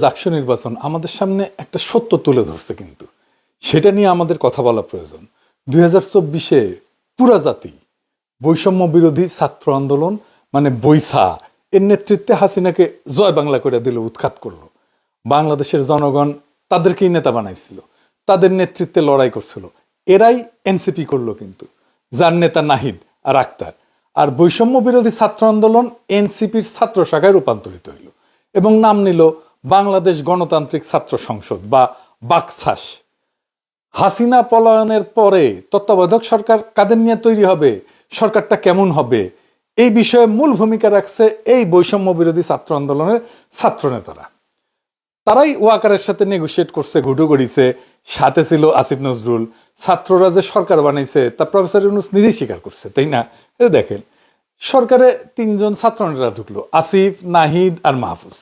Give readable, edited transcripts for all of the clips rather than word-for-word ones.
জাকসু নির্বাচন আমাদের সামনে একটা সত্য তুলে ধরছে, কিন্তু সেটা নিয়ে আমাদের কথা বলা প্রয়োজন। 2024-এ পুরা জাতি বৈষম্য বিরোধী ছাত্র আন্দোলন মানে বৈসা এর নেতৃত্বে হাসিনাকে জয় বাংলা করে দিল, উৎখাত করলো। বাংলাদেশের জনগণ তাদেরকেই নেতা বানাইছিল, তাদের নেতৃত্বে লড়াই করছিল। এরাই এনসিপি করলো, কিন্তু যার নেতা নাহিদ আর আক্তার। আর বৈষম্য বিরোধী ছাত্র আন্দোলন এনসিপির ছাত্র শাখায় রূপান্তরিত হইল এবং নাম নিল বাংলাদেশ গণতান্ত্রিক ছাত্র সংসদ বা বাকছাস। হাসিনা পলায়নের পরে তত্ত্বাবধায়ক সরকার কাদের নিয়ে তৈরি হবে, সরকারটা কেমন হবে, এই বিষয়ে মূল ভূমিকা রাখছে এই বৈষম্য বিরোধী ছাত্র আন্দোলনের ছাত্র নেতারা। তারাই ওয়াকারের সাথে নেগোসিয়েট করছে, ঘুটু গড়িছে, সাথে ছিল আসিফ নজরুল। ছাত্ররা যে সরকার বানাইছে তা প্রফেসর ইউনূস নিজেই স্বীকার করছে, তাই না? দেখেন, সরকারে 3 জন ছাত্র নেতা ঢুকলো, আসিফ, নাহিদ আর মাহফুজ।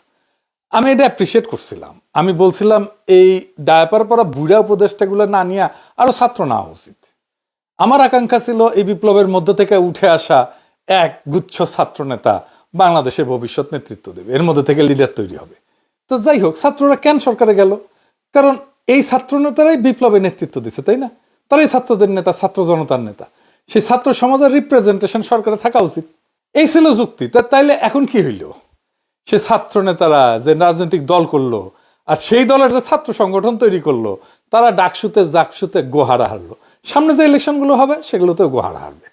আমি এটা অ্যাপ্রিসিয়েট করছিলাম। আমি বলছিলাম এই ডায়াপার পরা বুড়া উপদেষ্টাগুলো না নিয়ে আরো ছাত্র নেওয়া উচিত। আমার আকাঙ্ক্ষা ছিল এই বিপ্লবের মধ্য থেকে উঠে আসা এক গুচ্ছ ছাত্র নেতা বাংলাদেশের ভবিষ্যৎ নেতৃত্ব দেবে, এর মধ্যে থেকে লিডার তৈরি হবে। তো যাই হোক, ছাত্ররা কেন সরকারে গেল? কারণ এই ছাত্র নেতারাই বিপ্লবে নেতৃত্ব দিচ্ছে, তাই না? তারাই ছাত্রদের নেতা, ছাত্র জনতার নেতা। সেই ছাত্র সমাজের রিপ্রেজেন্টেশন সরকারে থাকা উচিত, এই ছিল যুক্তি। তাইলে এখন কি হইল? সে ছাত্র নেতারা যে রাজনৈতিক দল করলো আর সেই দলের যে ছাত্র সংগঠন তৈরি করলো, তারা ডাকসুতে জাকসুতে গোহারা হারলো। সামনে যে ইলেকশনগুলো হবে সেগুলোতেও গোহারা হারবে।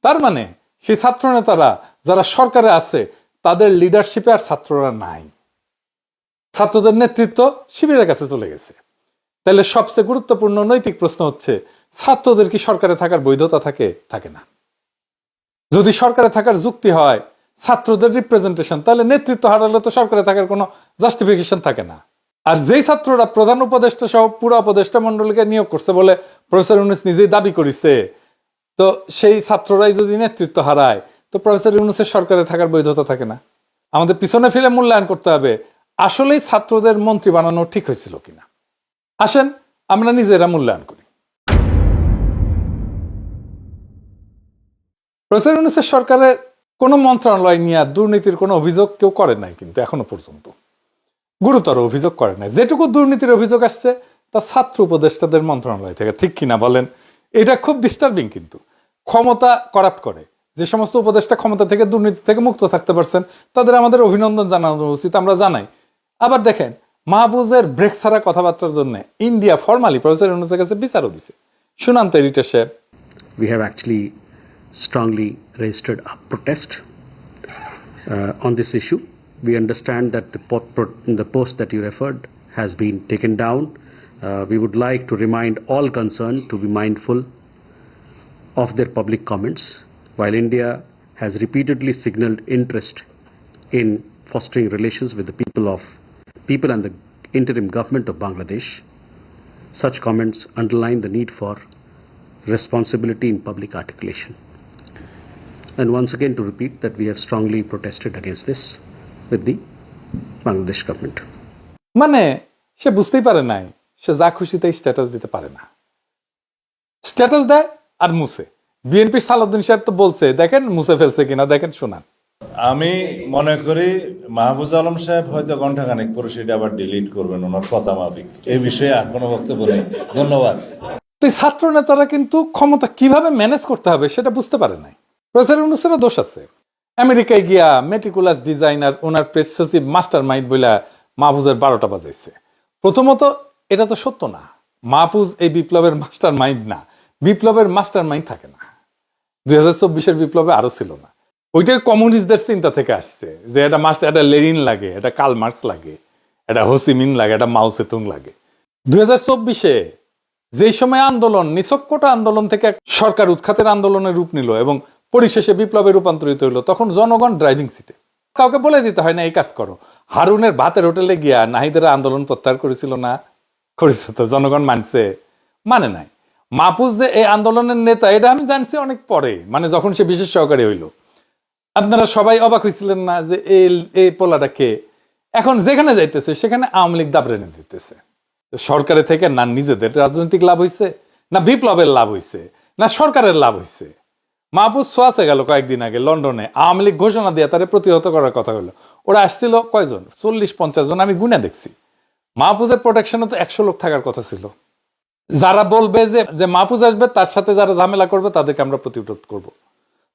তার মানে সেই ছাত্র নেতারা যারা সরকারে আছে তাদের লিডারশিপে আর ছাত্ররা নাই, ছাত্রদের নেতৃত্ব শিবিরের কাছে চলে গেছে। তাহলে সবচেয়ে গুরুত্বপূর্ণ নৈতিক প্রশ্ন হচ্ছে, ছাত্রদের কি সরকারে থাকার বৈধতা থাকে? থাকে না। যদি সরকারে থাকার যুক্তি হয় ছাত্রদের রিপ্রেজেন্টেশন, তাহলে নেতৃত্ব হারালে তো সরকারে থাকার কোনো জাস্টিফিকেশন থাকে না। আর যেই ছাত্ররা প্রধান উপদেষ্টা সহ পুরো উপদেষ্টা মন্ডলীকে নিয়োগ করছে বলে প্রফেসর ইউনূস নিজেই দাবি করেছে, তো সেই ছাত্ররাই যদি নেতৃত্ব হারায় তো প্রফেসর ইউনূসের সরকারে থাকার বৈধতা থাকে না। আমাদের পিছনে ফিরে মূল্যায়ন করতে হবে আসলেই ছাত্রদের মন্ত্রী বানানো ঠিক হয়েছিল কিনা। আসেন আমরা নিজেরা মূল্যায়ন করি। প্রফেসর ইউনূসের সরকারের কোন মন্ত্রণালয় নিয়ে দুর্নীতির কোনো অভিযোগ কেউ করে নাই, কিন্তু এখনো পর্যন্ত গুরুতর অভিযোগ করে নাই। যেটুকু দুর্নীতির অভিযোগ আসছে তা ছাত্র উপদেষ্টাদের মন্ত্রণালয় থেকে, ঠিক কিনা বলেন? এটা খুব ডিস্টার্বিং। কিন্তু ক্ষমতা করাপ্ট করে যে সমস্ত উপদেষ্টা ক্ষমতা থেকে দুর্নীতি থেকে মুক্ত থাকতে পারছেন তাদের আমাদের অভিনন্দন জানানো উচিত, আমরা জানাই। আবার দেখেন, মাহফুজের ব্রেক ছাড়া কথাবার্তার জন্য ইন্ডিয়া ফরমালি প্রফেসর ইউনূসের কাছে বিচারও দিছে। শুনান তো এডিটর সাহেব। We have actually strongly registered a protest on this issue. We understand that the post that you referred has been taken down. We would like to remind all concerned to be mindful of their public comments. While India has repeatedly signaled interest in fostering relations with the people and the interim government of Bangladesh, such comments underline the need for responsibility in public articulation. And once again to repeat that we have strongly protested against this with the Bangladesh government. মানে সে বুঝতেই পারে নাই, সে যা খুশিতে status দিতে পারে না, status দেয় আর মুছে। বিএনপির সালাউদ্দিন সাহেব তো বলছে, দেখেন মুছে ফেলছে কিনা, দেখেন শোনান। আমি মনে করি মাহফুজ আলম সাহেব হয়তো ঘন্টাখানেক পরে সেটা আবার ডিলিট করবেন ওনার কথা মাফিক। এই বিষয়ে আর কোনো বক্তব্য নেই। ধন্যবাদ। তো ছাত্র নেতারা কিন্তু ক্ষমতা কিভাবে ম্যানেজ করতে হবে সেটা বুঝতে পারে নাই। প্রফেসর ইউনূসেরও দোষ আছে। আমেরিকায় গিয়া মেটিকুলাস ডিজাইনার ওনার প্রেস সচিব মাস্টার মাইন্ড বইলা মাহফুজের 12টা বাজাইছে। প্রথমত এটা তো সত্য না, মাহফুজ এই বিপ্লবের মাস্টার মাইন্ড না। বিপ্লবের মাস্টার মাইন্ড থাকে না। 2024-এর বিপ্লবে আরো ছিল না। ওইটাই কমিউনিস্টদের চিন্তা থেকে আসছে যে এটা এটা লেনিন লাগে, এটা কার্ল মার্কস লাগে, এটা হোসিমিন লাগে, এটা মাও সেতুং লাগে। 2024-এ যেই সময় আন্দোলন নিছক্কটা আন্দোলন থেকে সরকার উৎখাতের আন্দোলনের রূপ নিল এবং পরিশেষে বিপ্লবে রূপান্তরিত হইল, তখন জনগণ ড্রাইভিং সিটে। কাউকে বলে দিতে হয় না এই কাজ করো। হারুনের ভাতের হোটেলে গিয়া নাহিদের আন্দোলন প্রত্যাহার করেছিল না? করেছে তো, জনগণ মানছে? মানে নাই। মাহফুজ যে এই আন্দোলনের নেতা এটা আমি জানছি অনেক পরে, মানে যখন সে বিশেষ সহকারী হইল। আপনারা সবাই অবাক হয়েছিলেন না যে এই পোলাটা কে? এখন যেখানে যাইতেছে সেখানে আওয়ামী লীগ দাবড়ে নিয়ে দিতেছে। সরকারে থেকে না নিজেদের রাজনৈতিক লাভ হইছে, না বিপ্লবের লাভ হইছে, না সরকারের লাভ হইছে। মাহফুজ সোয়াসে গেল কয়েকদিন আগে লন্ডনে, আওয়ামী লীগ ঘোষণা দিয়ে তারে প্রতিহত করার কথা হলো। ওরা আসছিল কয়জন? 40-50 জন, আমি গুনে দেখছি। মাহফুজের প্রোটেকশনে তো 100 লোক থাকার কথা ছিল। যারা বলবে যে মাহফুজ আসবে, তার সাথে যারা ঝামেলা করবে তাদেরকে আমরা প্রতিরোধ করব,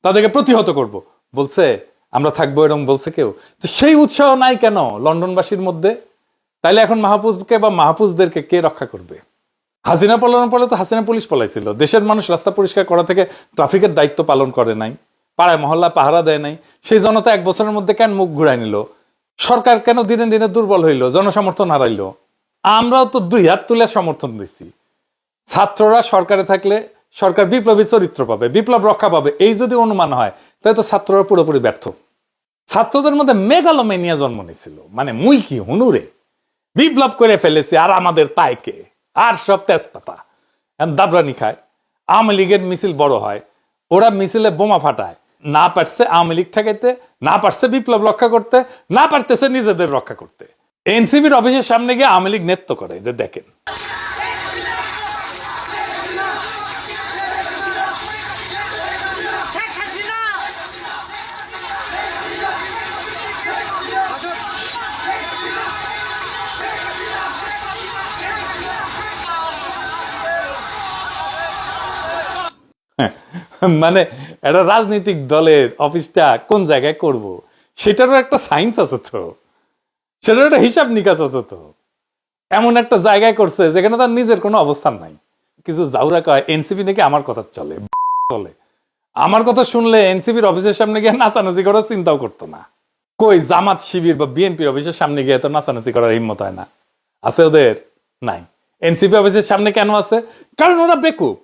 তাদেরকে প্রতিহত করব, বলছে আমরা থাকবো, এরকম বলছে কেউ? তো সেই উৎসাহ নাই কেন লন্ডনবাসীর মধ্যে? তাইলে এখন মাহফুজকে বা মাহফুজদেরকে কে রক্ষা করবে? হাসিনা পলানোর পরে তো হাসিনা পুলিশ পলাইছিল, দেশের মানুষ রাস্তা পরিষ্কার করা থেকে ট্রাফিকের দায়িত্ব পালন করে নাই, পাড়ায় মহল্লা পাহারা দেয় নাই। সেই জনতা 1 বছরের মধ্যে কেন মুখ ঘুরাই নিল? সরকার কেন দিনে দিনে দুর্বল হইল, জনসমর্থন হারাইলো? আমরাও তো 2 হাত তুলে সমর্থন দিচ্ছি। ছাত্ররা সরকারে থাকলে সরকার বিপ্লবী চরিত্র পাবে, বিপ্লব রক্ষা পাবে, এই যদি অনুমান হয় তাহলে তো ছাত্ররা পুরোপুরি ব্যর্থ। ছাত্রদের মধ্যে মেগালোমেনিয়া জন্ম নিয়েছিল, মানে মুই কি হুনুরে বিপ্লব করে ফেলেছি আর আমাদের পায়কে, আর সব তেজপাতা দাবরানি খায়। আওয়ামী লীগের মিছিল বড় হয়, ওরা মিছিলে বোমা ফাটায়, না পারছে আওয়ামী লীগ ঠেকাইতে, না পারছে বিপ্লব রক্ষা করতে, না পারতেছে নিজেদের রক্ষা করতে। এনসিপির অফিসের সামনে গিয়ে আওয়ামী লীগ নৃত্য করে, যে দেখেন। মানে একটা রাজনৈতিক দলের অফিসটা কোন জায়গায় করব, সেটারও একটা সায়েন্স আছে তো, সেটারও একটা হিসাব নিকাশ আছে তো। এমন একটা জায়গায় করছে যেখানে তার নিজের কোনো অবস্থান নাই। কিছু জাউরা কয় এনসিপি নাকি আমার কথা চলে, চলে। আমার কথা শুনলে এনসিপির অফিসের সামনে গিয়ে নাচানাচি করার চিন্তাও করতো না। কই জামাত শিবির বা বিএনপির অফিসের সামনে গিয়ে তো নাচানাচি করার হিম্মত হয় না, আছে ওদের? নাই। এনসিপি অফিসের সামনে কেন আছে? কারণ ওরা বেকুব,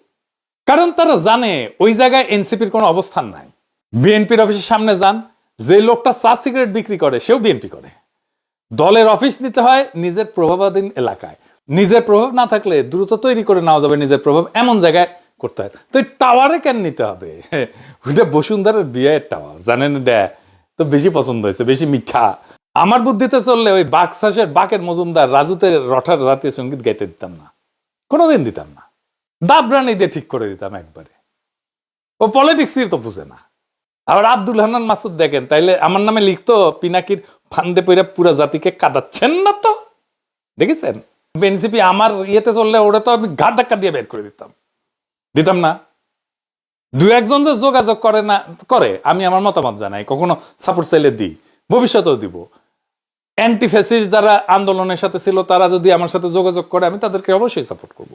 কারণ তারা জানে ওই জায়গায় এনসিপির কোনো অবস্থান নাই। বিএনপির অফিসের সামনে যান, যে লোকটা চা সিগারেট বিক্রি করে সেও বিএনপি করে। দলের অফিস নিতে হয় নিজের প্রভাবাধীন এলাকায়, নিজের প্রভাব না থাকলে দ্রুত তৈরি করে নেওয়া যাবে নিজের প্রভাব, এমন জায়গায় করতে হয়। তো টাওয়ারে কেন নিতে হবে? ওইটা বসুন্ধরার বিয়ের টাওয়ার, জানেন? এটা তো বেশি পছন্দ হয়েছে, বেশি মিঠা। আমার বুদ্ধিতে চললে ওই বাকশাসের বাকের মজুমদার রাজুতে রঠার জাতীয় সঙ্গীত গাইতে দিতাম না, কোনোদিন দিতাম না। দাবরানি দিয়ে ঠিক করে দিতাম একবারে। ও পলিটিক্সই তো বুঝে না। আবার আব্দুল হান্নান মাসুদ দেখেন, তাইলে আমার নামে লিখতো পিনাকির ফান্দে পইরা পুরা জাতিকে কাঁদাচ্ছেন না তো, দেখেছেন? এনসিপি আমার ইয়েতে চললে ওটা তো আমি ঘাট ধাক্কা দিয়ে বের করে দিতাম না। 2-1 জন যে যোগাযোগ করে না করে, আমি আমার মতামত জানাই, কখনো সাপোর্ট চাইলে দিই, ভবিষ্যতেও দিব। অ্যান্টি ফ্যাসিস্ট যারা আন্দোলনের সাথে ছিল, তারা যদি আমার সাথে যোগাযোগ করে, আমি তাদেরকে অবশ্যই সাপোর্ট করব,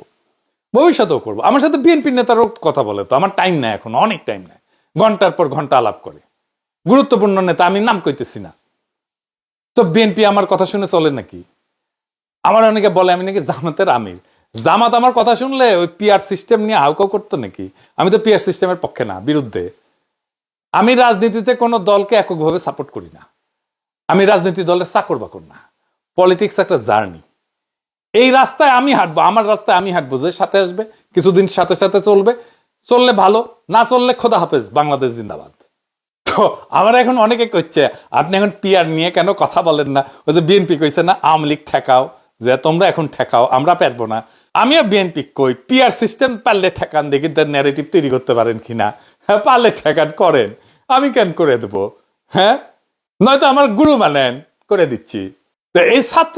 ভবিষ্যতেও করবো। আমার সাথে বিএনপি নেতারও কথা বলে, তো আমার টাইম নাই এখন, অনেক টাইম নাই, ঘন্টার পর ঘন্টা আলাপ করে। গুরুত্বপূর্ণ নেতা, আমি নাম কইতেছি না। তো বিএনপি আমার কথা শুনে চলে নাকি? আমার অনেকে বলে আমি নাকি জামাতের আমির। জামাত আমার কথা শুনলে ওই পিআর সিস্টেম নিয়ে হাউকাউ করতো নাকি? আমি তো পিআর সিস্টেমের পক্ষে না, বিরুদ্ধে। আমি রাজনীতিতে কোনো দলকে এককভাবে সাপোর্ট করি না। আমি রাজনীতি দলের চাকর বাকর না। পলিটিক্স একটা জার্নি। এই রাস্তায় আমি হাঁটবো, আমার রাস্তায় আমি হাঁটবো, যে সাথে আসবে কিছুদিন সাথে সাথে চলবে, চললে ভালো, না চললে খোদা হাফেজ, বাংলাদেশ জিন্দাবাদ। তো আমার এখন অনেকে কইছে আপনি এখন পিআর নিয়ে কেন কথা বলেন না? ওই যে বিএনপি কইছে না আওয়ামী লীগ ঠেকাও, যে তোমরা এখন ঠেকাও, আমরা পারবো না। আমিও বিএনপি কই পিআর সিস্টেম পারলে ঠেকান, দেখি তার ন্যারেটিভ তৈরি করতে পারেন কিনা। হ্যাঁ, পারলে ঠেকান, করেন, আমি কেন করে দেবো? হ্যাঁ, নয়তো আমার গুরু মানেন, করে দিচ্ছি। এই ছাত্র